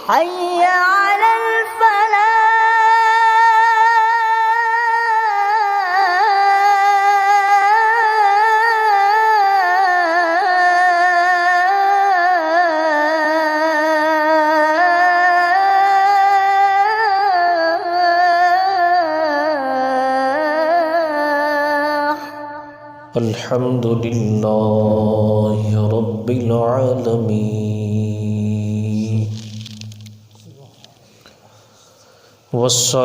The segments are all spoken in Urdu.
حي على الفلاح. الحمد لله رب العالمين، والصلاة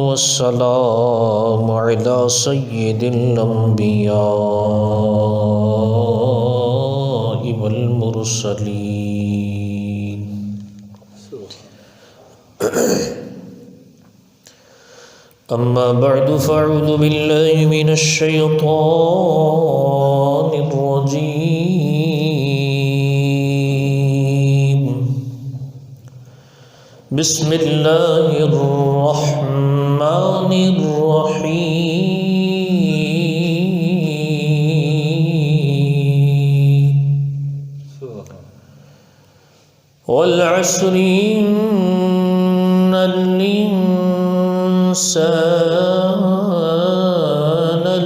والسلام على سيد الأنبياء والمرسلين. أما بعد فأعوذ بالله من الشيطان الرجيم. بسم الله الرحمن الرحيم. والعصر إن الإنسان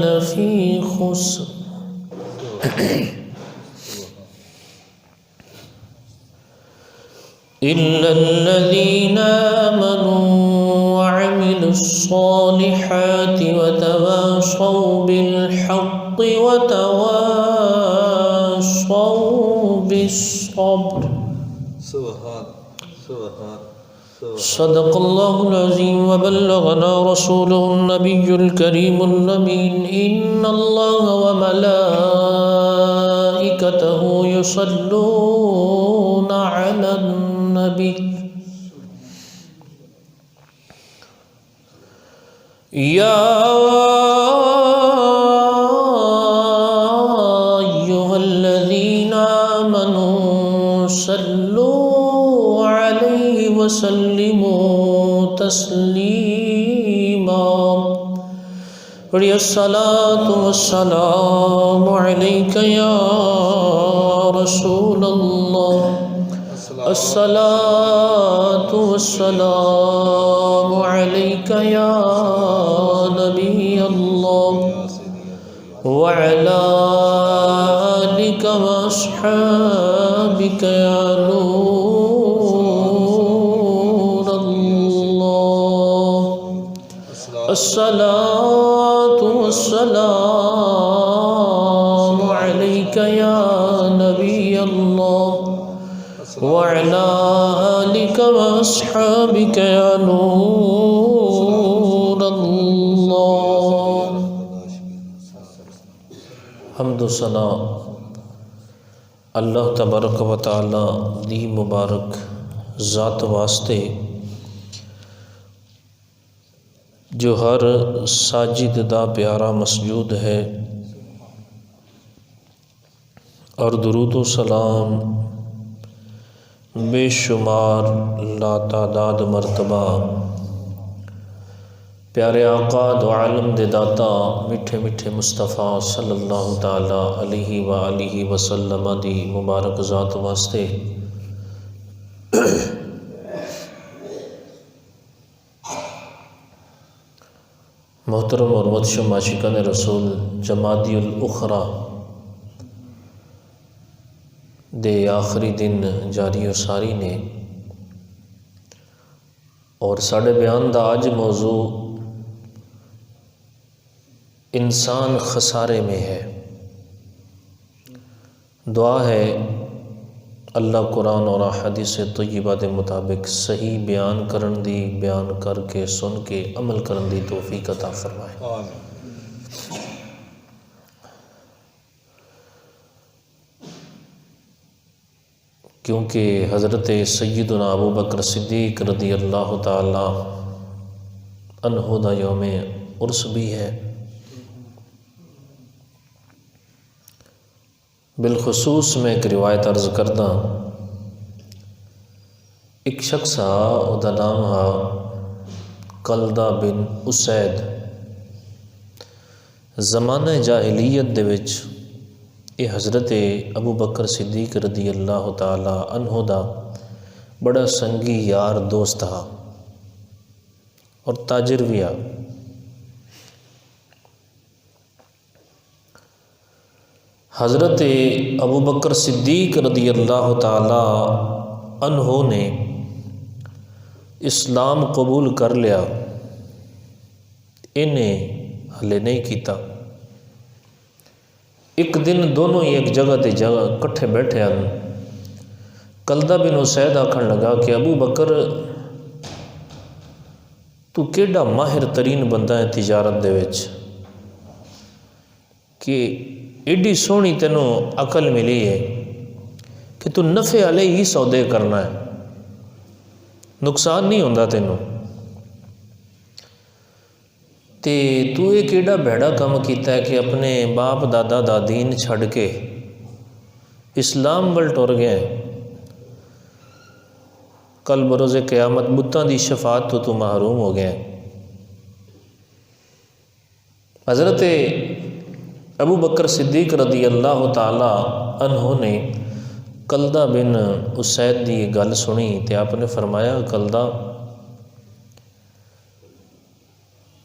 لفي خسر إلا الذين آمنوا وعملوا الصالحات وتواصوا بالحق وتواصوا بالصبر. صدق الله العظيم وبلغنا رسوله النبي الكريم الأمين. إن الله وملائكته يصلون على النبي يا أيها الذين آمنوا صلوا عليه وسلموا تسليما. الصلاة والسلام عليك يا رسول الله. الصلاة والسلام عليك يا نبي الله وعلى آلك وأصحابك يا نور الله. الصلاة والسلام عليك يا نبي الله وعلى آلك وأصحابك يا نور الله. حمد و ثنا اللہ تبارک و تعالی دی مبارک ذات واسطے جو ہر ساجد دا پیارا مسجود ہے، اور درود و سلام بے شمار لاتعداد مرتبہ پیارے آقا دو عالم دے داتا میٹھے میٹھے مصطفیٰ صلی اللہ تعالی علیہ وآلہ وسلم دی مبارک ذات واسطے محترم اور مدشم عاشقان رسول جمادی الاخرى دے آخری دن جاری و ساری نے، اور ساڑھے بیان دا آج موضوع انسان خسارے میں ہے. دعا ہے اللہ قرآن اور احادیث طیبہ دے مطابق صحیح بیان کرن دی، بیان کر کے سن کے عمل کرن دی توفیق عطا فرمائے. کیونکہ حضرت سیدنا ابو بکر صدیق رضی اللہ تعالی عنہ دا یوم عرس بھی ہے. بالخصوص میں ایک روایت عرض کردہ. ایک شخص او دا نام ہا کلدہ بن اسید. زمانہ جاہلیت دے وچ یہ حضرت ابو بکر صدیق رضی اللہ تعالی عنہ دا بڑا سنگی یار دوست تھا اور تاجر بھی آ۔ حضرت ابو بکر صدیق رضی اللہ تعالی عنہ نے اسلام قبول کر لیا، انہیں ہلے نہیں کیتا۔ ایک دن دونوں ہی ایک جگہ تے جگہ کٹھے بیٹھے ہیں۔ کلدہ بن اسید آکھن لگا کہ ابو بکر تو کیڈا ماہر ترین بندہ ہے تجارت دے وچ کہ ایڈی سونی تینوں عقل ملی ہے کہ تو نفع والے ہی سودے کرنا ہے، نقصان نہیں ہوندا تینوں، تے تو ایک ایڈا بھیڑا کام کیتا ہے کہ اپنے باپ دادا دا دین چھڑ کے اسلام ول ٹر گئے ہیں۔ کل بروز قیامت بتاں دی شفاعت تو محروم ہو گئے ہیں۔ حضرت ابو بکر صدیق رضی اللہ تعالی عنہ نے کلدہ بن اسید دی گل سنی تے آپ نے فرمایا کلدہ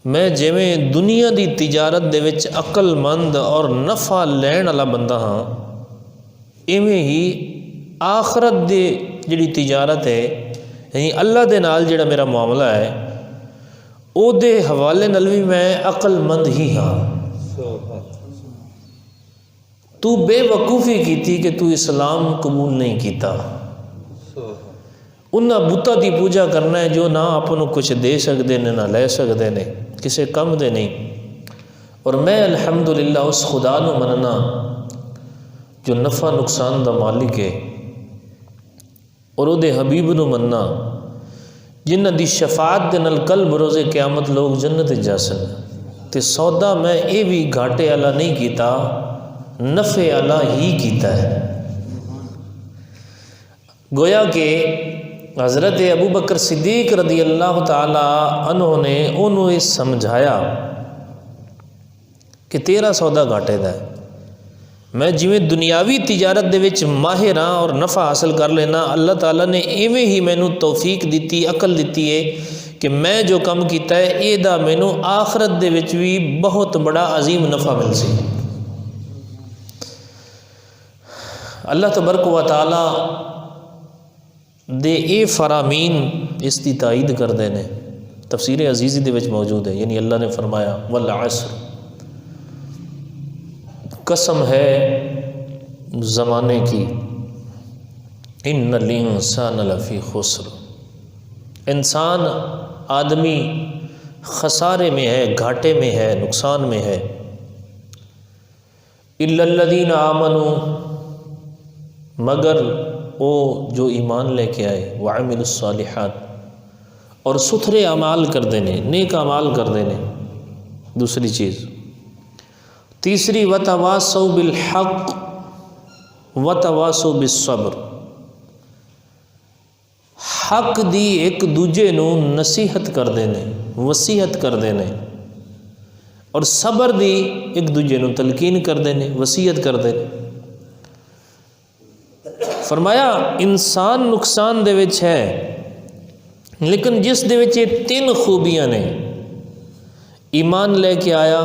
میں جویں دنیا دی تجارت دے وچ عقل مند اور نفع لین والا بندہ ہاں، ایویں ہی آخرت دے جڑی تجارت ہے یعنی اللہ دے نال جڑا میرا معاملہ ہے او دے حوالے نال بھی میں عقل مند ہی ہاں۔ تو بے وقوفی کیتی کہ تو اسلام قبول نہیں کیتا، انہاں بتاں دی پوجا کرنا ہے جو نہ اپنوں کچھ دے سکتے نے نہ لے سکتے نے، کسے کم دے نہیں، اور میں الحمدللہ اس خدا نو مننا جو نفع نقصان دا مالک ہے، اور او دے حبیب نو مننا جنہ دی شفاعت دے نال کل بروز قیامت لوگ جنت جا سن، تے سودا میں اے بھی گھاٹے والا نہیں کیتا، نفع والا ہی کیتا ہے۔ گویا کہ حضرت ابو بکر صدیق رضی اللہ تعالی عنہ نے انہوں یہ سمجھایا کہ تیرا سودا گھاٹے دا ہے، میں جویں دنیاوی تجارت دے وچ ماہر ہاں اور نفع حاصل کر لینا، اللہ تعالیٰ نے ایویں ہی مینوں توفیق دیتی، عقل دیتی ہے کہ میں جو کم کیتا ہے اے دا مینوں آخرت دے وچ بھی بہت بڑا عظیم نفع مل سی۔ اللہ تبارک و تعالی دے اے فرامین اس دی تائید کر دینے، تفسیر عزیزی دے وچ موجود ہے، یعنی اللہ نے فرمایا والعصر، قسم ہے زمانے کی، ان الانسان لفی خسر، انسان آدمی خسارے میں ہے، گھاٹے میں ہے، نقصان میں ہے، الا الذین آمنوا، مگر وہ جو ایمان لے کے آئے، وعملوا الصالحات، اور ستھرے اعمال کر دینے، نیک اعمال کر دینے، دوسری چیز۔ تیسری وتواصوا بالحق وتواصوا بالصبر، حق دی ایک دوجے نو نصیحت کر دینے، وصیحت کر دینے، اور صبر دی ایک دوجے نو تلقین کر دینے، وصیت کر دینے۔ فرمایا انسان نقصان دے وچ ہے، لیکن جس دے وچ یہ تین خوبیاں نے، ایمان لے کے آیا،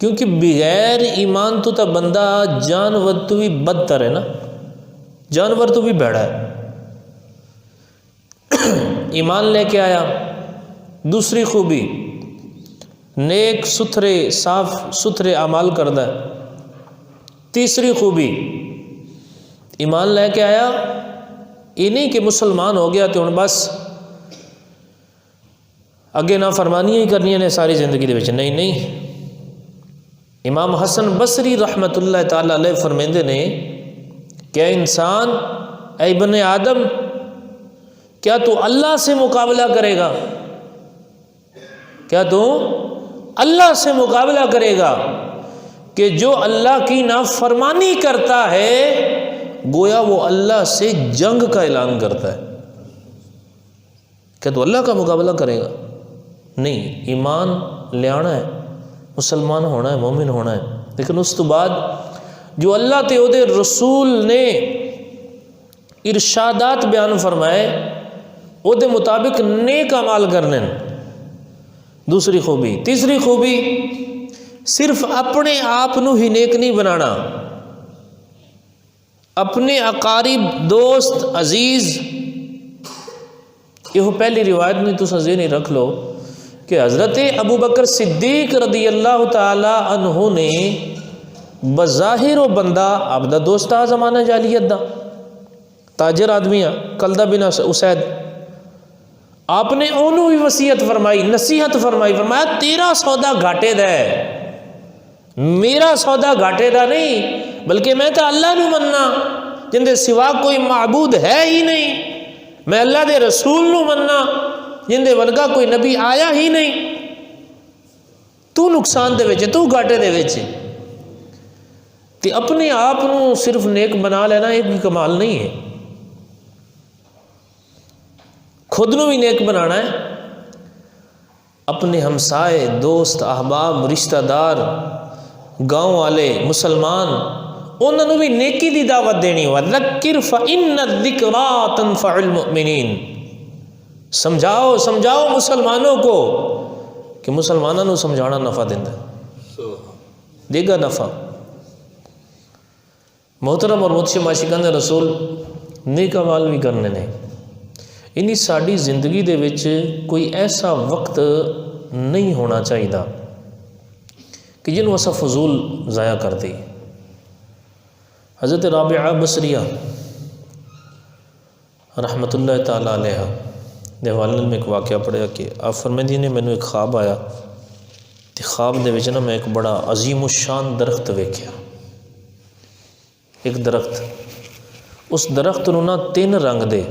کیونکہ بغیر ایمان تو تا بندہ جانور تو بھی بدتر ہے نا، جانور تو بھی بھڑا ہے، ایمان لے کے آیا۔ دوسری خوبی نیک ستھرے صاف ستھرے اعمال کردہ ہے۔ تیسری خوبی ایمان لے کے آیا، یہ نہیں کہ مسلمان ہو گیا تو ہن بس اگے نہ فرمانیاں ہی کرنیاں نے ساری زندگی دے وچ، نہیں نہیں۔ امام حسن بصری رحمت اللہ تعالی علیہ فرمیندے نے کہ اے انسان، اے ابن آدم، کیا تو اللہ سے مقابلہ کرے گا؟ کیا تو اللہ سے مقابلہ کرے گا کہ جو اللہ کی نافرمانی کرتا ہے گویا وہ اللہ سے جنگ کا اعلان کرتا ہے؟ کیا تو اللہ کا مقابلہ کرے گا؟ نہیں، ایمان لے آنا ہے، مسلمان ہونا ہے، مومن ہونا ہے، لیکن اس تو بعد جو اللہ تے او دے رسول نے ارشادات بیان فرمائے او دے مطابق نیک اعمال کرنے. دوسری خوبی. تیسری خوبی صرف اپنے آپ نو ہی نیک نہیں بنانا، اپنے اقارب، دوست، عزیز. یہ پہلی روایت نہیں تو ذہن رکھ لو کہ حضرت ابو بکر صدیق رضی اللہ تعالی عنہ نے بظاہر و بندہ آپ دا دوست آ زمانہ جاہلیت دا تاجر آدمی آ کلدہ بن اسید، آپ نے انہوں بھی وصیت فرمائی، نصیحت فرمائی، فرمایا تیرا سودا گھاٹے دا ہے، میرا سودا گھاٹے دا نہیں، بلکہ میں تو اللہ نو مننا جن دے سوا کوئی معبود ہے ہی نہیں، میں اللہ دے رسول نو مننا جن دے ورگا کوئی نبی آیا ہی نہیں. تو نقصان دے وچے، تو گھاٹے دے وچے. تے اپنے آپ نو صرف نیک بنا لینا ایک بھی کمال نہیں ہے، خود نو بھی نیک بنانا ہے. اپنے ہمسائے، دوست، احباب، رشتہ دار، گاؤں والے، مسلمان، انہوں نے بھی نیکی دی دعوت دینی. وَذَكِّرْ فَإِنَّ الذِّكْرَىٰ تَنفَعُ الْمُؤْمِنِينَ. سمجھاؤ مسلمانوں کو کہ مسلمانوں کو سمجھانا نفع دیتا ہے، دے گا نفع. محترم اور متشم عاشقان رسول، نیک اعمال بھی کرنے نے. یعنی ساری زندگی دے وچ کوئی ایسا وقت نہیں ہونا چاہیے کہ جنہوں اسا فضول ضائع کر دی. حضرت رابعہ بصریہ رحمۃ اللہ تعالیٰ علیہ دے حوالے میں ایک واقعہ پڑھا کہ آپ فرمائیں نے مینوں ایک خواب آیا تے خواب دے وچ نا میں ایک بڑا عظیم الشان درخت ویکھیا. ایک درخت، اس درخت نوں نا 3 رنگ دے،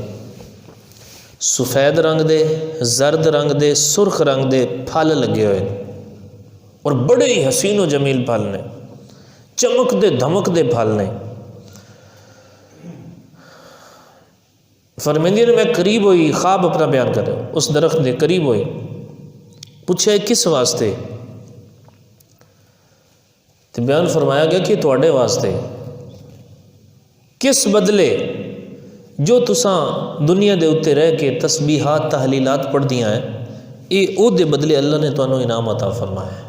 سفید رنگ دے، زرد رنگ دے، سرخ رنگ دے پھل لگے ہوئے اور بڑے ہی حسین و جمیل پھل نے، چمک دے دھمک دے پھل نے. فرمیندی نے میں قریب ہوئی، خواب اپنا بیان کر رہا ہوں، اس درخت دے قریب ہوئی، پوچھا کس واسطے؟ تو بیان فرمایا گیا کہ تواڈے واسطے. کس بدلے؟ جو تساں دنیا دے اتنے رہ کے تسبیحات تحلیلات پڑھ دیاں ہیں، یہ او دے بدلے اللہ نے تانوں انعام عطا فرمایا ہے.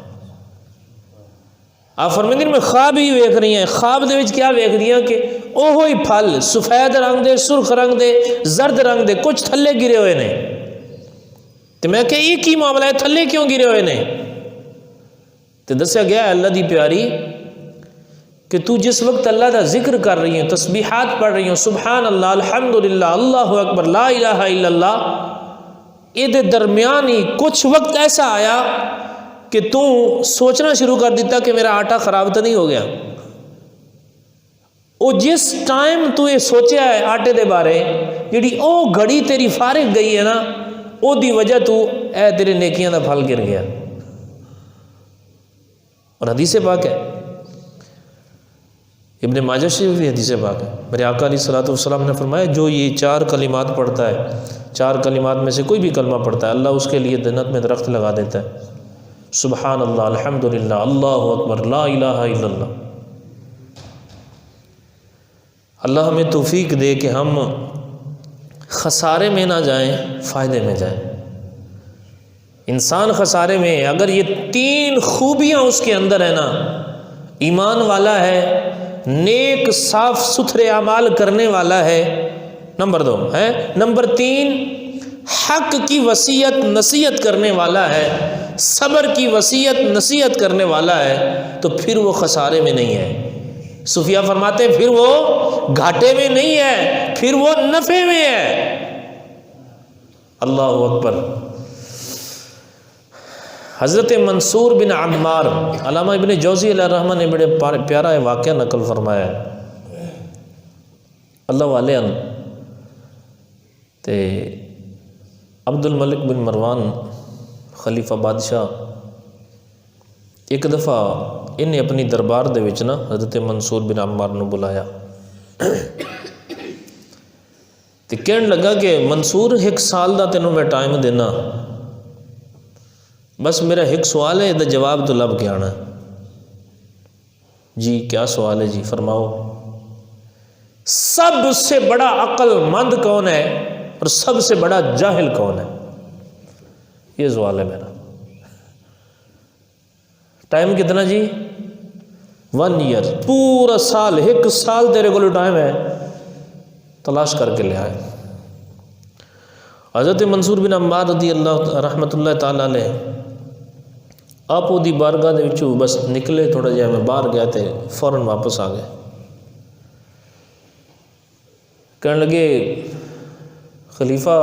آپ فرمیندی میں خواب ہی ویکھ رہی ہیں، خواب دے وچ کیا ویکھ رہی ہیں کہ اوہی پھل سفید رنگ دے، سرخ رنگ دے، زرد رنگ دے، کچھ تھلے گرے ہوئے نے. تو میں کہ یہ کی معاملہ ہے، تھلے کیوں گرے ہوئے نے؟ تو دسیا گیا ہے اللہ دی پیاری کہ تو جس وقت اللہ دا ذکر کر رہی ہیں، تسبیحات پڑھ رہی ہیں، سبحان اللہ، الحمدللہ، اللہ اکبر، لا الہ الا اللہ، یہ دے درمیان ہی کچھ وقت ایسا آیا کہ تو سوچنا شروع کر دیتا کہ میرا آٹا خراب تو نہیں ہو گیا. او جس ٹائم تو یہ سوچیا ہے آٹے دے بارے، جڑی او گھڑی تیری فارغ گئی ہے نا، او دی وجہ تو اے تیرے نیکیاں دا پھل گر گیا. اور حدیث پاک ہے، ابن ماجہ شریف بھی حدیث پاک ہے، میرے آقا علیہ الصلوۃ والسلام نے فرمایا جو یہ 4 کلمات پڑھتا ہے، 4 کلمات میں سے کوئی بھی کلمہ پڑھتا ہے، اللہ اس کے لیے جنت میں درخت لگا دیتا ہے. سبحان اللہ، الحمدللہ، اللہ اکبر، لا الہ الا اللہ. اللہ ہمیں توفیق دے کہ ہم خسارے میں نہ جائیں، فائدے میں جائیں. انسان خسارے میں ہے اگر یہ 3 خوبیاں اس کے اندر ہے نا، ایمان والا ہے، نیک صاف ستھرے اعمال کرنے والا ہے، نمبر 2 ہے، نمبر 3 حق کی وصیت نصیحت کرنے والا ہے، صبر کی وصیت نصیحت کرنے والا ہے، تو پھر وہ خسارے میں نہیں ہے. صوفیہ فرماتے پھر وہ گھاٹے میں نہیں ہے، پھر وہ نفع میں ہے. اللہ اکبر. حضرت منصور بن عمار، علامہ ابن جوزی علیہ الرحمہ نے بڑے پیارا واقعہ نقل فرمایا ہے. اللہ والے ان تے عبد الملک بن مروان خلیفہ بادشاہ ایک دفعہ انہیں اپنی دربار دے وچ نا حضرت منصور بن عمار نو بلایا تے کہن لگا کہ منصور 1 سال دا تینوں میں ٹائم دینا، بس میرا ایک سوال ہے، یہ جواب تو لب کے آنا. جی کیا سوال ہے جی، فرماؤ۔ سب سے بڑا عقل مند کون ہے اور سب سے بڑا جاہل کون ہے؟ یہ سوال ہے میرا۔ ٹائم کتنا جی؟ 1 ایئر، پورا سال، 1 سال تیرے کو ٹائم ہے، تلاش کر کے لے آئے۔ حضرت منصور بن عمار رضی اللہ رحمۃ اللہ تعالیٰ علیہ آپ دی بارگاہ دے وچوں بس نکلے، تھوڑا جہا میں باہر گیا تھے، فوراً واپس آ گئے۔ کہنے لگے خلیفہ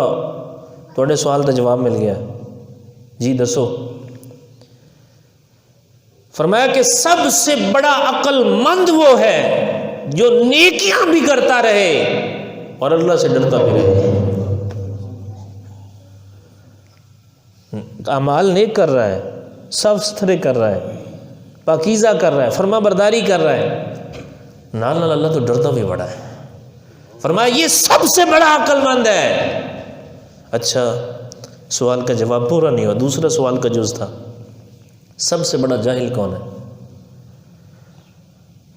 تھوڑے سوال کا جواب مل گیا۔ جی دسو۔ فرمایا کہ سب سے بڑا عقل مند وہ ہے جو نیکیاں بھی کرتا رہے اور اللہ سے ڈرتا بھی رہے۔ اعمال نیک کر رہا ہے، صاف ستھرے کر رہا ہے، پاکیزہ کر رہا ہے، فرما برداری کر رہا ہے، نال نال اللہ تو ڈرتا بھی بڑا ہے۔ فرمایا یہ سب سے بڑا عقل مند ہے۔ اچھا، سوال کا جواب پورا نہیں ہوا، دوسرا سوال کا جز تھا، سب سے بڑا جاہل کون ہے؟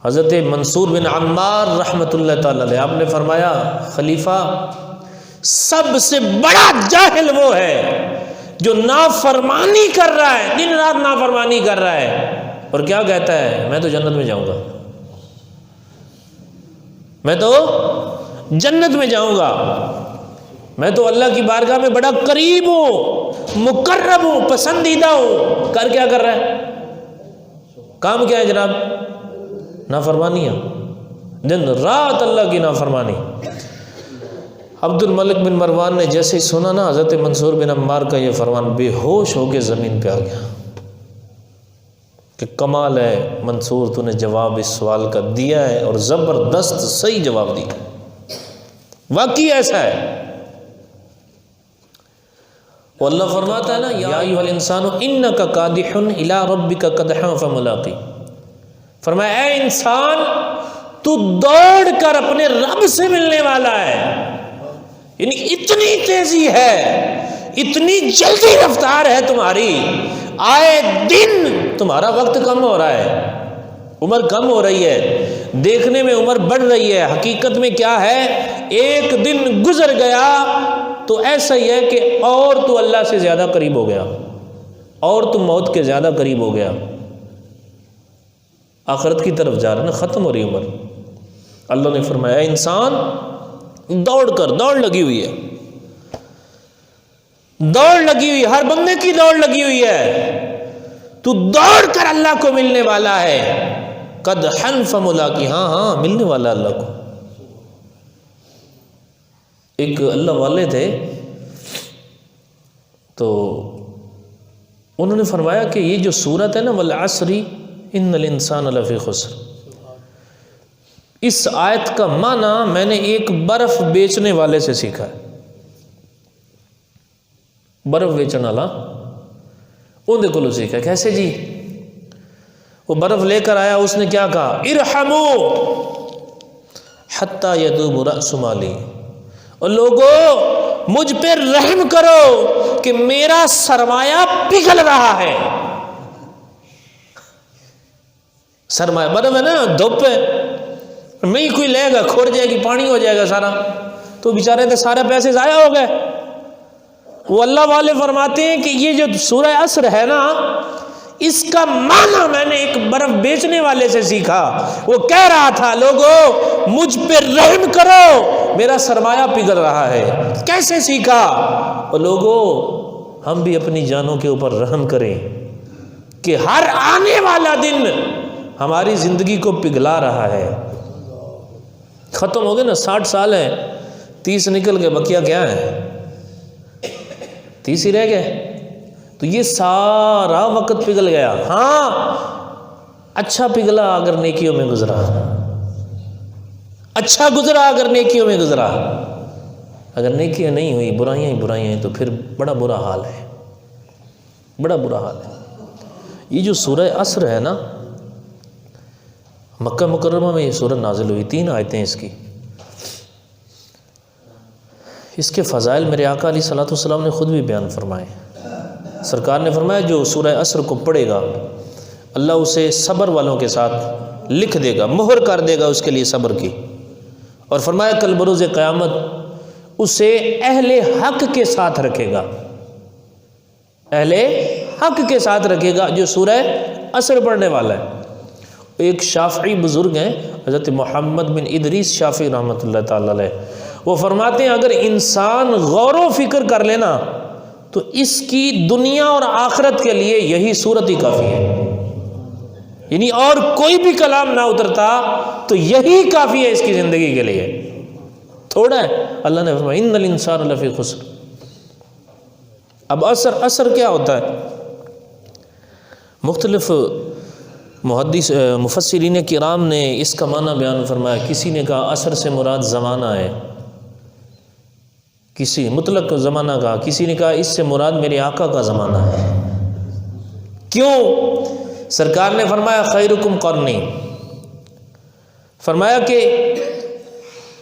حضرت منصور بن عمار رحمۃ اللہ تعالی علیہ آپ نے فرمایا خلیفہ سب سے بڑا جاہل وہ ہے جو نافرمانی کر رہا ہے، دن رات نافرمانی کر رہا ہے اور کیا کہتا ہے میں تو جنت میں جاؤں گا، میں تو جنت میں جاؤں گا، میں تو اللہ کی بارگاہ میں بڑا قریب ہوں، مقرب ہوں، پسندیدہ ہوں، کیا کر رہا ہے؟ کام کیا ہے جناب؟ نافرمانیاں، دن رات اللہ کی نافرمانی۔ عبد الملک بن مروان نے جیسے ہی سنا نا حضرت منصور بن عمار کا یہ فرمان، بے ہوش ہو کے زمین پہ آ گیا کہ کمال ہے منصور، تو نے جواب اس سوال کا دیا ہے اور زبردست صحیح جواب دیا، واقعی ایسا ہے۔ وہ اللہ فرماتا ہے نا یا ایھا الانسان انک کادح الی ربک قدحا فملاقی، فرمایا اے انسان تو دوڑ کر اپنے رب سے ملنے والا ہے، یعنی اتنی تیزی ہے، اتنی جلدی رفتار ہے تمہاری، آئے دن تمہارا وقت کم ہو رہا ہے، عمر کم ہو رہی ہے، دیکھنے میں عمر بڑھ رہی ہے، حقیقت میں کیا ہے؟ ایک دن گزر گیا تو ایسا ہی ہے کہ اور تو اللہ سے زیادہ قریب ہو گیا، اور تو موت کے زیادہ قریب ہو گیا، آخرت کی طرف جا رہا نا، ختم ہو رہی عمر۔ اللہ نے فرمایا انسان دوڑ لگی ہوئی ہے، دوڑ لگی ہوئی، ہر بندے کی دوڑ لگی ہوئی ہے، تو دوڑ کر اللہ کو ملنے والا ہے، قدحا فملاقی، ہاں ملنے والا اللہ کو۔ ایک اللہ والے تھے تو انہوں نے فرمایا کہ یہ جو سورت ہے نا والعصر ان الانسان لفی خسر، اس آیت کا معنی میں نے ایک برف بیچنے والے سے سیکھا ہے، برف بیچنے والا اندے کو سیکھا۔ کیسے جی؟ وہ برف لے کر آیا، اس نے کیا کہا؟ ارحموا حتی یذوب رأس مالی، اور لوگوں مجھ پہ رحم کرو کہ میرا سرمایہ پگھل رہا ہے۔ سرمایہ برف ہے نا، دھوپ ہے، نہیں کوئی لے گا، کھوڑ جائے گی، پانی ہو جائے گا سارا، تو بیچارے تھے سارے پیسے ضائع ہو گئے۔ وہ اللہ والے فرماتے ہیں کہ یہ جو سورہ عصر ہے نا، اس کا معنی میں نے ایک برف بیچنے والے سے سیکھا، وہ کہہ رہا تھا لوگوں مجھ پہ رحم کرو میرا سرمایہ پگھل رہا ہے۔ کیسے سیکھا؟ اور لوگوں ہم بھی اپنی جانوں کے اوپر رحم کریں کہ ہر آنے والا دن ہماری زندگی کو پگھلا رہا ہے۔ ختم ہو گئے نا، 60 سال ہیں، 30 نکل گئے، بقیہ کیا ہے؟ 30 ہی رہ گئے، تو یہ سارا وقت پگھل گیا۔ ہاں اچھا پگھلا اگر نیکیوں میں گزرا، اچھا گزرا اگر نیکیوں میں گزرا، اگر نیکیاں نہیں ہوئی، برائیاں ہی برائیاں ہیں، تو پھر بڑا برا حال ہے، بڑا برا حال ہے۔ یہ جو سورہ عصر ہے نا، مکہ مکرمہ میں یہ سورہ نازل ہوئی، 3 آیتیں اس کی۔ اس کے فضائل میرے آقا علیہ الصلوۃ والسلام نے خود بھی بیان فرمائے۔ سرکار نے فرمایا جو سورہ عصر کو پڑھے گا اللہ اسے صبر والوں کے ساتھ لکھ دے گا، مہر کر دے گا اس کے لیے صبر کی۔ اور فرمایا کل بروز قیامت اسے اہل حق کے ساتھ رکھے گا، اہل حق کے ساتھ رکھے گا، جو سورہ عصر پڑھنے والا ہے۔ ایک شافعی بزرگ ہیں حضرت محمد بن ادریس شافعی رحمۃ اللہ تعالی علیہ، وہ فرماتے ہیں اگر انسان غور و فکر کر لینا تو اس کی دنیا اور آخرت کے لیے یہی صورت ہی کافی ہے، یعنی اور کوئی بھی کلام نہ اترتا تو یہی کافی ہے اس کی زندگی کے لیے، تھوڑا ہے۔ اللہ نے فرمایا ان الانسان لفی خسر۔ اب عصر کیا ہوتا ہے؟ مختلف مفسرین کرام نے اس کا معنی بیان فرمایا۔ کسی نے کہا عصر سے مراد زمانہ ہے، کسی مطلق زمانہ کہا، کسی نے کہا اس سے مراد میرے آقا کا زمانہ ہے۔ کیوں؟ سرکار نے فرمایا خیرکم قرنی، فرمایا کہ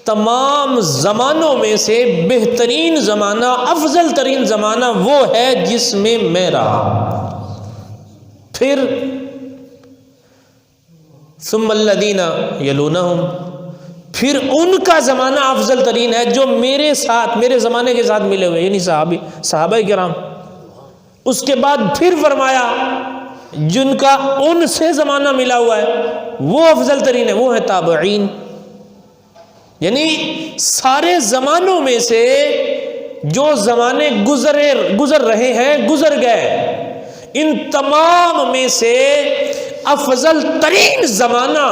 تمام زمانوں میں سے بہترین زمانہ، افضل ترین زمانہ وہ ہے جس میں میں رہا، پھر ثم الذین یلونہم، پھر ان کا زمانہ افضل ترین ہے جو میرے ساتھ، میرے زمانے کے ساتھ ملے ہوئے، یعنی صحابہ کرام۔ اس کے بعد پھر فرمایا جن کا ان سے زمانہ ملا ہوا ہے وہ افضل ترین ہے، وہ ہے تابعین۔ یعنی سارے زمانوں میں سے جو زمانے گزر رہے ہیں، گزر گئے، ان تمام میں سے افضل ترین زمانہ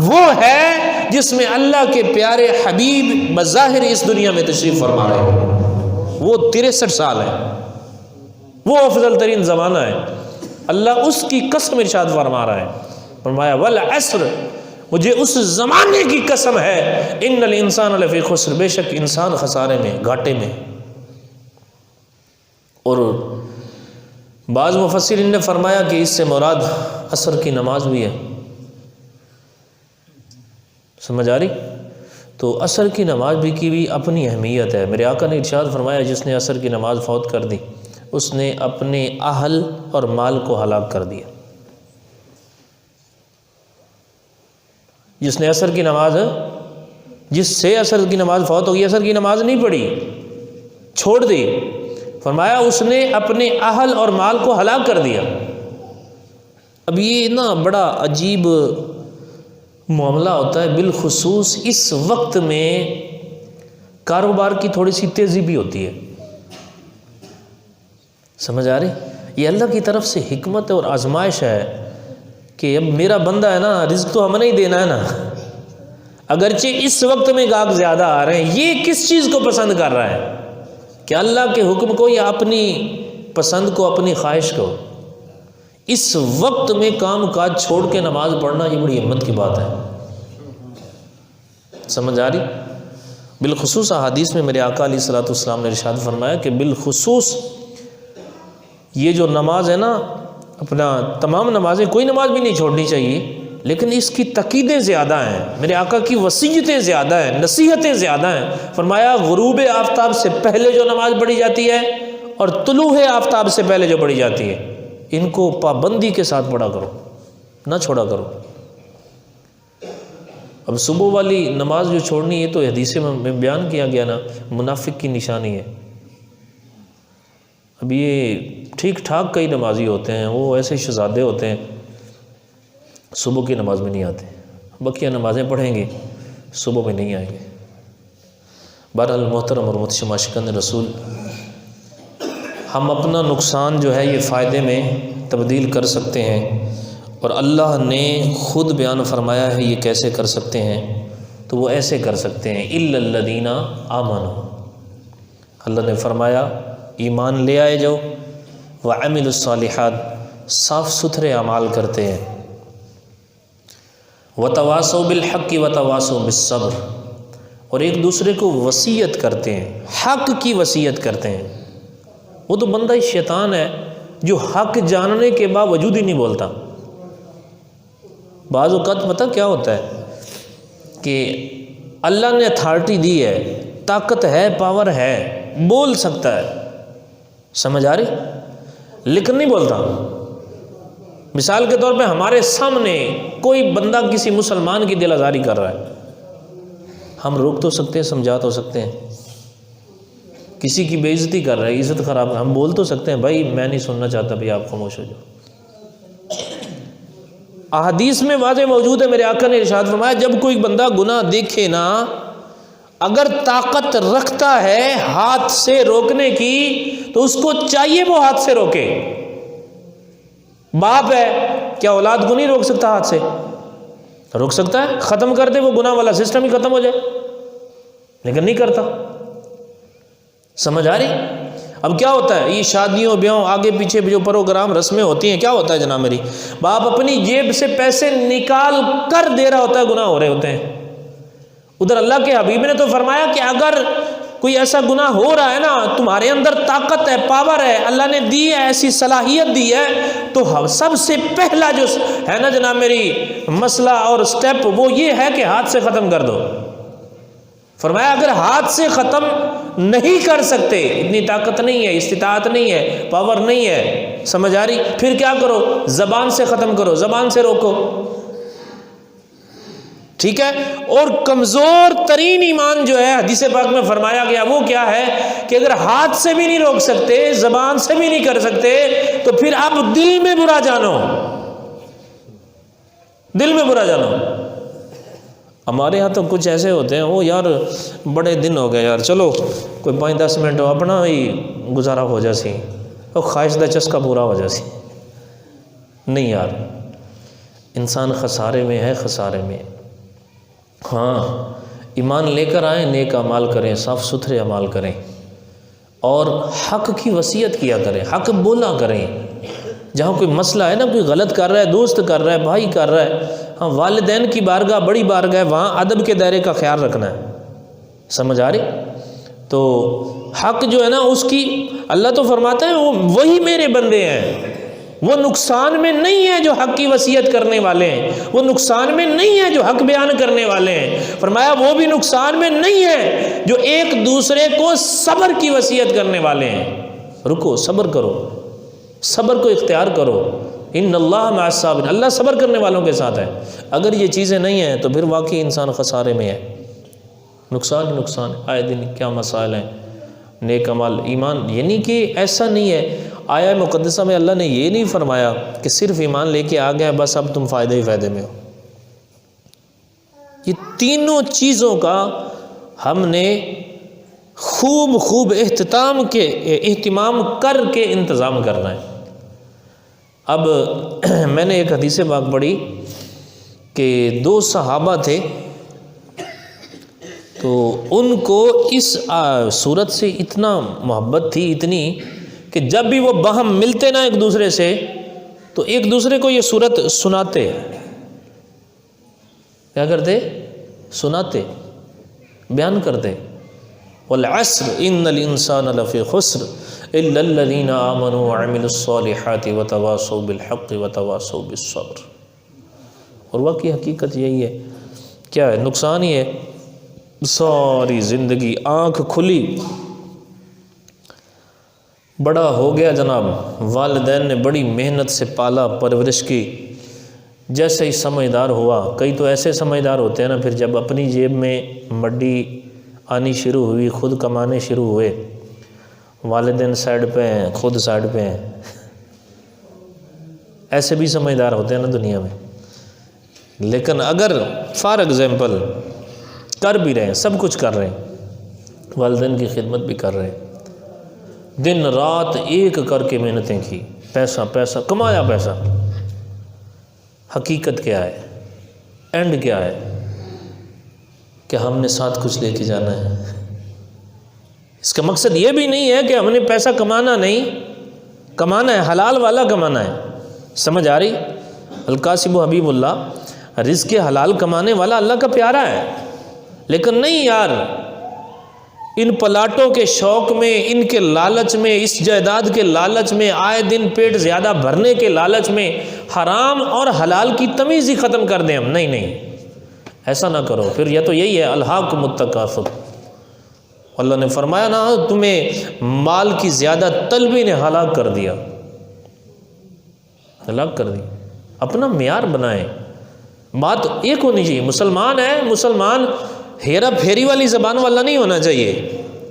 وہ ہے جس میں اللہ کے پیارے حبیب بظاہر اس دنیا میں تشریف فرما رہے ہیں، وہ 63 سال ہے، وہ افضل ترین زمانہ ہے۔ اللہ اس کی قسم ارشاد فرما رہا ہے، فرمایا والعصر، مجھے اس زمانے کی قسم ہے، ان الانسان لفی خسر، بے شک انسان خسارے میں، گھاٹے میں۔ اور بعض مفسرین نے فرمایا کہ اس سے مراد عصر کی نماز بھی ہے، سمجھ آ رہی؟ تو عصر کی نماز کی بھی اپنی اہمیت ہے۔ میرے آقا نے ارشاد فرمایا جس نے عصر کی نماز فوت کر دی اس نے اپنے اہل اور مال کو ہلاک کر دیا۔ جس نے عصر کی نماز، جس سے عصر کی نماز فوت ہوگی، عصر کی نماز نہیں پڑھی، چھوڑ دی، فرمایا اس نے اپنے اہل اور مال کو ہلاک کر دیا۔ اب یہ نا بڑا عجیب معاملہ ہوتا ہے، بالخصوص اس وقت میں کاروبار کی تھوڑی سی تیزی بھی ہوتی ہے، سمجھ آ رہی؟ یہ اللہ کی طرف سے حکمت اور آزمائش ہے کہ اب میرا بندہ ہے نا، رزق تو ہم نے ہی دینا ہے نا، اگرچہ اس وقت میں گاہک زیادہ آ رہے ہیں، یہ کس چیز کو پسند کر رہا ہے کہ اللہ کے حکم کو یا اپنی پسند کو، اپنی خواہش کو؟ اس وقت میں کام کاج چھوڑ کے نماز پڑھنا یہ بڑی ہمت کی بات ہے، سمجھ آ رہی؟ بالخصوص احادیث میں میرے آقا علیہ الصلوۃ والسلام نے ارشاد فرمایا کہ بالخصوص یہ جو نماز ہے نا، اپنا تمام نمازیں، کوئی نماز بھی نہیں چھوڑنی چاہیے، لیکن اس کی تقیدیں زیادہ ہیں، میرے آقا کی وصیتیں زیادہ ہیں، نصیحتیں زیادہ ہیں۔ فرمایا غروب آفتاب سے پہلے جو نماز پڑھی جاتی ہے اور طلوع آفتاب سے پہلے جو پڑھی جاتی ہے، ان کو پابندی کے ساتھ پڑھا کرو، نہ چھوڑا کرو۔ اب صبح والی نماز جو چھوڑنی ہے تو حدیث میں بیان کیا گیا نا، منافق کی نشانی ہے۔ اب یہ ٹھیک ٹھاک کئی نمازی ہوتے ہیں، وہ ایسے شہزادے ہوتے ہیں، صبح کی نماز میں نہیں آتے، بقیہ نمازیں پڑھیں گے، صبح میں نہیں آئیں گے۔ بہرحال محترم اور محتشم عاشقان رسول، ہم اپنا نقصان جو ہے یہ فائدے میں تبدیل کر سکتے ہیں، اور اللہ نے خود بیان فرمایا ہے یہ کیسے کر سکتے ہیں، تو وہ ایسے کر سکتے ہیں الا الذین آمنوا، اللہ نے فرمایا ایمان لے آئے جو، وعملوا الصالحات، صاف ستھرے اعمال کرتے ہیں، وتواصوا بالحق وتواصوا بالصبر، اور ایک دوسرے کو وصیت کرتے ہیں، حق کی وصیت کرتے ہیں۔ وہ تو بندہ ہی شیطان ہے جو حق جاننے کے باوجود ہی نہیں بولتا۔ بعض اوقات پتہ کیا ہوتا ہے کہ اللہ نے اتھارٹی دی ہے، طاقت ہے، پاور ہے، بول سکتا ہے، سمجھ آ رہی، لیکن نہیں بولتا۔ مثال کے طور پہ ہمارے سامنے کوئی بندہ کسی مسلمان کی دل آزاری کر رہا ہے، ہم روک تو سکتے ہیں، سمجھا تو سکتے ہیں. کسی کی بے عزتی کر رہا ہے، عزت خراب، ہم بول تو سکتے ہیں بھائی میں نہیں سننا چاہتا، بھائی آپ خاموش ہو جاؤ. احادیث میں واضح موجود ہے، میرے آقا نے ارشاد فرمایا جب کوئی بندہ گناہ دیکھے نا، اگر طاقت رکھتا ہے ہاتھ سے روکنے کی تو اس کو چاہیے وہ ہاتھ سے روکے. باپ ہے، کیا اولاد کو نہیں روک سکتا؟ ہاتھ سے روک سکتا ہے، ختم کر دے، وہ گناہ والا سسٹم ہی ختم ہو جائے، لیکن نہیں کرتا. سمجھ آ رہی؟ اب کیا ہوتا ہے، یہ شادیوں بیاہوں آگے پیچھے جو پروگرام رسمیں ہوتی ہیں، کیا ہوتا ہے جناب میری، باپ اپنی جیب سے پیسے نکال کر دے رہا ہوتا ہے، گناہ ہو رہے ہوتے ہیں. ادھر اللہ کے حبیب نے تو فرمایا کہ اگر کوئی ایسا گناہ ہو رہا ہے نا، تمہارے اندر طاقت ہے، پاور ہے، اللہ نے دی ہے، ایسی صلاحیت دی ہے، تو سب سے پہلا جو ہے نا جناب میری مسئلہ اور سٹیپ وہ یہ ہے کہ ہاتھ سے ختم کر دو. فرمایا اگر ہاتھ سے ختم نہیں کر سکتے، اتنی طاقت نہیں ہے، استطاعت نہیں ہے، پاور نہیں ہے، سمجھ آ رہی، پھر کیا کرو، زبان سے ختم کرو، زبان سے روکو. ٹھیک ہے. اور کمزور ترین ایمان جو ہے حدیث پاک میں فرمایا گیا وہ کیا ہے کہ اگر ہاتھ سے بھی نہیں روک سکتے، زبان سے بھی نہیں کر سکتے، تو پھر آپ دل میں برا جانو، دل میں برا جانو. ہمارے ہاں تو کچھ ایسے ہوتے ہیں، وہ یار بڑے دن ہو گئے یار، چلو کوئی 5-10 منٹ اپنا ہی گزارا ہو جاسی، وہ خواہش دا چسکا پورا ہو جاسی. نہیں یار، انسان خسارے میں ہے، خسارے میں. ہاں ایمان لے کر آئیں، نیک اعمال کریں، صاف ستھرے اعمال کریں، اور حق کی وصیت کیا کریں، حق بولا کریں. جہاں کوئی مسئلہ ہے نا، کوئی غلط کر رہا ہے، دوست کر رہا ہے، بھائی کر رہا ہے، ہاں والدین کی بارگاہ بڑی بارگاہ ہے، وہاں ادب کے دائرے کا خیال رکھنا ہے. سمجھ آ رہی؟ تو حق جو ہے نا اس کی، اللہ تو فرماتا ہے وہی میرے بندے ہیں، وہ نقصان میں نہیں ہے جو حق کی وصیت کرنے والے ہیں، وہ نقصان میں نہیں ہے جو حق بیان کرنے والے ہیں. فرمایا وہ بھی نقصان میں نہیں ہے جو ایک دوسرے کو صبر کی وصیت کرنے والے ہیں. رکو، صبر کرو، صبر کو اختیار کرو. ان اللہ مع الصابرین، اللہ صبر کرنے والوں کے ساتھ ہے. اگر یہ چیزیں نہیں ہیں تو پھر واقعی انسان خسارے میں ہے، نقصان ہی نقصان ہے. آئے دن کیا مسائل ہیں. نیک عمل، ایمان، یعنی کہ ایسا نہیں ہے، آیہ مقدسہ میں اللہ نے یہ نہیں فرمایا کہ صرف ایمان لے کے آ گئے بس اب تم فائدے ہی فائدے میں ہو. یہ تینوں چیزوں کا ہم نے خوب اہتمام کر کے انتظام کرنا ہے. اب میں نے ایک حدیث پاک پڑھی کہ 2 صحابہ تھے، تو ان کو اس صورت سے اتنا محبت تھی، اتنی کہ جب بھی وہ باہم ملتے نا ایک دوسرے سے تو ایک دوسرے کو یہ صورت سناتے. کیا کرتے؟ سناتے، بیان کرتے. والعصر ان الانسان لفی خسر الا الذین آمنوا وعملوا الصالحات وتواصوا بالحق وتواصوا بالصبر. اور واقعی حقیقت یہی ہے. کیا ہے؟ نقصان ہی ہے. ساری زندگی آنکھ کھلی، بڑا ہو گیا جناب، والدین نے بڑی محنت سے پالا پرورش کی، جیسے ہی سمجھدار ہوا، کئی تو ایسے سمجھدار ہوتے ہیں نا، پھر جب اپنی جیب میں مڈی آنی شروع ہوئی، خود کمانے شروع ہوئے، والدین سائڈ پہ ہیں، خود سائڈ پہ ہیں. ایسے بھی سمجھدار ہوتے ہیں نا دنیا میں. لیکن اگر فار ایگزامپل کر بھی رہے ہیں، سب کچھ کر رہے ہیں، والدین کی خدمت بھی کر رہے ہیں، دن رات ایک کر کے محنتیں کی، پیسہ کمایا، پیسہ، حقیقت کیا ہے؟ اینڈ کیا ہے؟ کہ ہم نے ساتھ کچھ لے کے جانا ہے. اس کا مقصد یہ بھی نہیں ہے کہ ہم نے پیسہ کمانا نہیں، کمانا ہے، حلال والا کمانا ہے. سمجھ آ رہی؟ القاسم حبیب اللہ، رزق حلال کمانے والا اللہ کا پیارا ہے. لیکن نہیں یار، ان پلاٹوں کے شوق میں، ان کے لالچ میں، اس جائیداد کے لالچ میں، آئے دن پیٹ زیادہ بھرنے کے لالچ میں حرام اور حلال کی تمیز ہی ختم کر دیں ہم. نہیں، ایسا نہ کرو. پھر یہ تو یہی ہے الہاکم التکاثر. اللہ نے فرمایا نا، تمہیں مال کی زیادہ طلبی نے ہلاک کر دیا، ہلاک کر دی. اپنا معیار بنائیں. بات ایک ہونی چاہیے. مسلمان ہے، مسلمان ہیرا پھیری والی زبان والا نہیں ہونا چاہیے.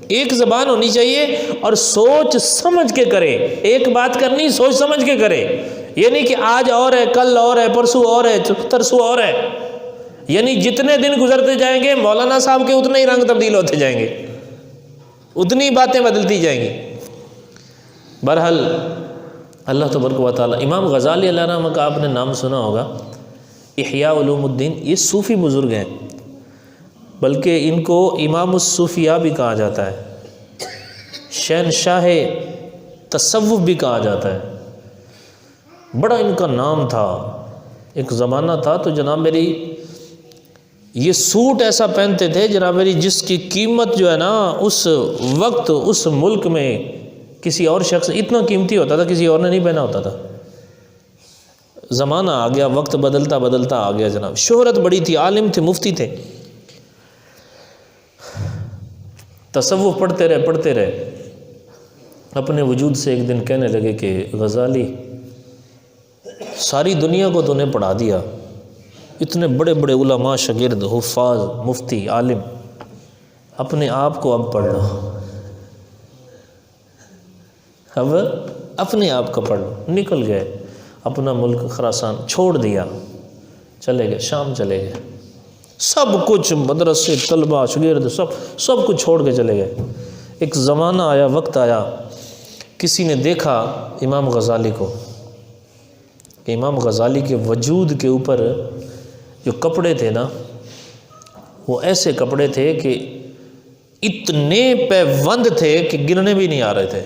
ایک زبان ہونی چاہیے اور سوچ سمجھ کے کرے. ایک بات کرنی سوچ سمجھ کے کرے. یہ نہیں کہ آج اور ہے، کل اور ہے، پرسوں اور ہے، ترسوں اور ہے. یعنی جتنے دن گزرتے جائیں گے مولانا صاحب کے اتنے ہی رنگ تبدیل ہوتے جائیں گے، اتنی باتیں بدلتی جائیں گی. بہرحال اللہ تبارک و تعالیٰ. امام غزالی علیہ الرحمہ کا آپ نے نام سنا ہوگا، احیاء علوم الدین. یہ صوفی بزرگ ہیں، بلکہ ان کو امام الصوفیاء بھی کہا جاتا ہے، شہنشاہ تصوف بھی کہا جاتا ہے. بڑا ان کا نام تھا. ایک زمانہ تھا تو جناب میری یہ سوٹ ایسا پہنتے تھے جناب میری جس کی قیمت جو ہے نا اس وقت اس ملک میں کسی اور شخص اتنا قیمتی ہوتا تھا کسی اور نے نہیں پہنا ہوتا تھا. زمانہ آ گیا، وقت بدلتا بدلتا آ گیا جناب. شہرت بڑی تھی، عالم تھے، مفتی تھے. تصوف پڑھتے رہے. اپنے وجود سے ایک دن کہنے لگے کہ غزالی ساری دنیا کو تو نے پڑھا دیا، اتنے بڑے بڑے علماء، شاگرد، حفاظ، مفتی، عالم، اپنے آپ کو اب پڑھ لو. اب اپنے آپ کو پڑھ لو. نکل گئے، اپنا ملک خراسان چھوڑ دیا، چلے گئے شام، چلے گئے. سب کچھ مدرسے، طلبہ، شاگرد، سب کچھ چھوڑ کے چلے گئے. ایک زمانہ آیا، وقت آیا، کسی نے دیکھا امام غزالی کو کہ امام غزالی کے وجود کے اوپر جو کپڑے تھے نا وہ ایسے کپڑے تھے کہ اتنے پیوند تھے کہ گننے بھی نہیں آ رہے تھے.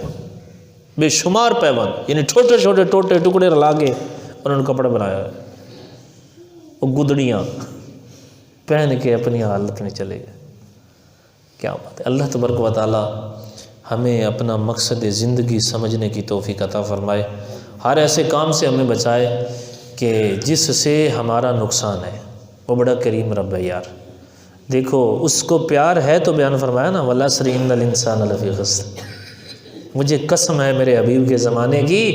بے شمار پیوند، یعنی چھوٹے چھوٹے ٹوٹے ٹکڑے رلا کے انہوں نے کپڑے بنایا. وہ گدڑیاں پہن کے اپنی حالت میں چلے گئے. کیا بات ہے. اللہ تبارک و تعالی ہمیں اپنا مقصد زندگی سمجھنے کی توفیق عطا فرمائے. ہر ایسے کام سے ہمیں بچائے کہ جس سے ہمارا نقصان ہے. وہ بڑا کریم رب ہے یار. دیکھو اس کو پیار ہے تو بیان فرمایا نا، وَالْعَصْرِ إِنَّ الْإِنسَانَ لَفِي خُسْرٍ. مجھے قسم ہے میرے حبیب کے زمانے کی،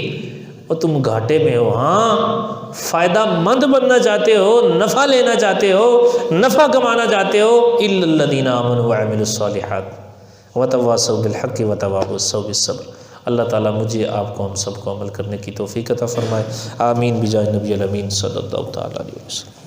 اور تم گھاٹے میں ہو. ہاں فائدہ مند بننا چاہتے ہو، نفع لینا چاہتے ہو، نفع کمانا چاہتے ہو، إِلَّا الَّذِينَ آمَنُوا وَعَمِلُوا الصَّالِحَاتِ وَتَوَاصَوْا بِالْحَقِّ وَتَوَاصَوْا بِالصَّبْرِ. اللہ تعالیٰ مجھے آپ کو ہم سب کو عمل کرنے کی توفیق عطا فرمائے. آمین بجائے نبی الامین صلی اللہ تعالیٰ علیہ وسلم.